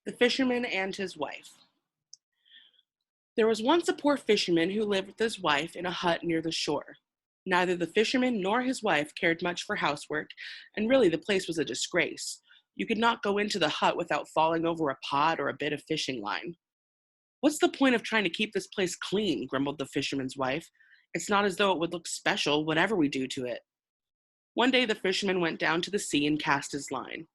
The Fisherman and His Wife. There was once a poor fisherman who lived with his wife in a hut near the shore. Neither the fisherman nor his wife cared much for housework, and really the place was a disgrace. You could not go into the hut without falling over a pot or a bit of fishing line. "What's the point of trying to keep this place clean?" grumbled the fisherman's wife. "It's not as though it would look special, whatever we do to it." One day the fisherman went down to the sea and cast his line.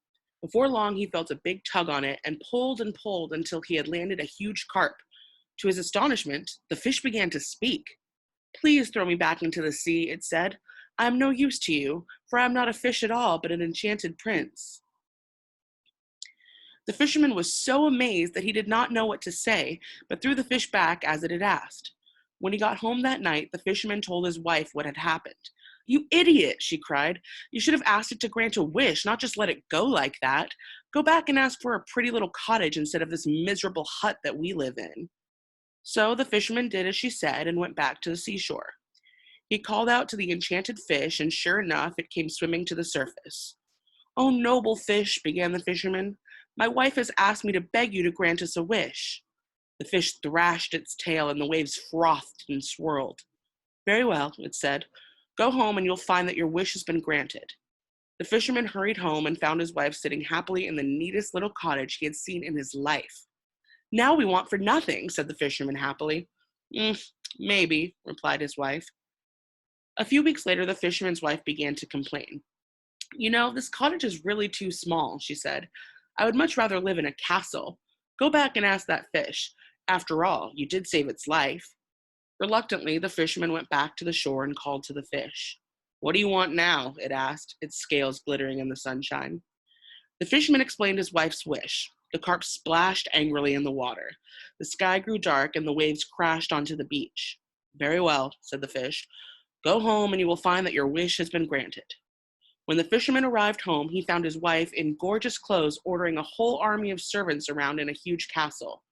Before long he felt a big tug on it and pulled until he had landed a huge carp. To his astonishment, the fish began to speak. "Please throw me back into the sea," it said. "I am no use to you, for I am not a fish at all, but an enchanted prince." The fisherman was so amazed that he did not know what to say, but threw the fish back as it had asked. When he got home that night, the fisherman told his wife what had happened. "You idiot," she cried. "You should have asked it to grant a wish, not just let it go like that. Go back and ask for a pretty little cottage instead of this miserable hut that we live in." So the fisherman did as she said and went back to the seashore. He called out to the enchanted fish, and sure enough, it came swimming to the surface. "Oh, noble fish," began the fisherman, "my wife has asked me to beg you to grant us a wish." The fish thrashed its tail, and the waves frothed and swirled. "Very well," it said. "Go home, and you'll find that your wish has been granted." The fisherman hurried home and found his wife sitting happily in the neatest little cottage he had seen in his life. "Now we want for nothing," said the fisherman happily. Maybe," replied his wife. A few weeks later, the fisherman's wife began to complain. "You know, this cottage is really too small," she said. "I would much rather live in a castle. Go back and ask that fish. After all, you did save its life." Reluctantly, the fisherman went back to the shore and called to the fish. "What do you want now?" it asked, its scales glittering in the sunshine. The fisherman explained his wife's wish. The carp splashed angrily in the water. The sky grew dark and the waves crashed onto the beach. "Very well," said the fish. "Go home and you will find that your wish has been granted." When the fisherman arrived home, he found his wife in gorgeous clothes ordering a whole army of servants around in a huge castle.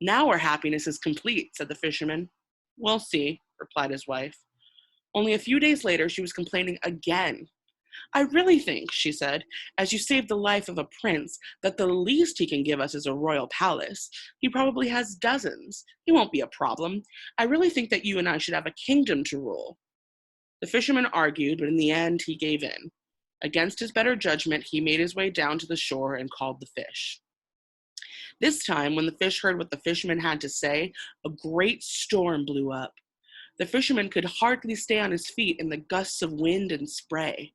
"Now our happiness is complete," said the fisherman. "We'll see," replied his wife. Only a few days later, she was complaining again. "I really think," she said, "as you saved the life of a prince, that the least he can give us is a royal palace. He probably has dozens. He won't be a problem. I really think that you and I should have a kingdom to rule." The fisherman argued, but in the end, he gave in. Against his better judgment, he made his way down to the shore and called the fish. This time, when the fish heard what the fisherman had to say, a great storm blew up. The fisherman could hardly stay on his feet in the gusts of wind and spray.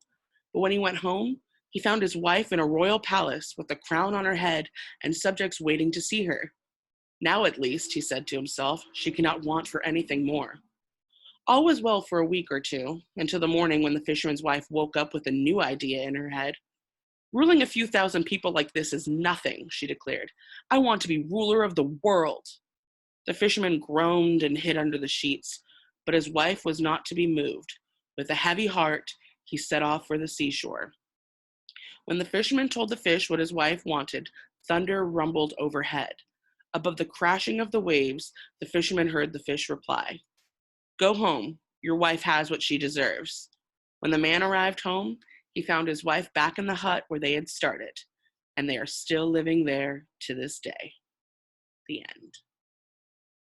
But when he went home, he found his wife in a royal palace with a crown on her head and subjects waiting to see her. "Now at least," he said to himself, "she cannot want for anything more." All was well for a week or two, until the morning when the fisherman's wife woke up with a new idea in her head. "Ruling a few thousand people like this is nothing," she declared. "I want to be ruler of the world." The fisherman groaned and hid under the sheets, but his wife was not to be moved. With a heavy heart, he set off for the seashore. When the fisherman told the fish what his wife wanted, thunder rumbled overhead. Above the crashing of the waves, the fisherman heard the fish reply, "Go home. Your wife has what she deserves." When the man arrived home, he found his wife back in the hut where they had started, and they are still living there to this day. The end.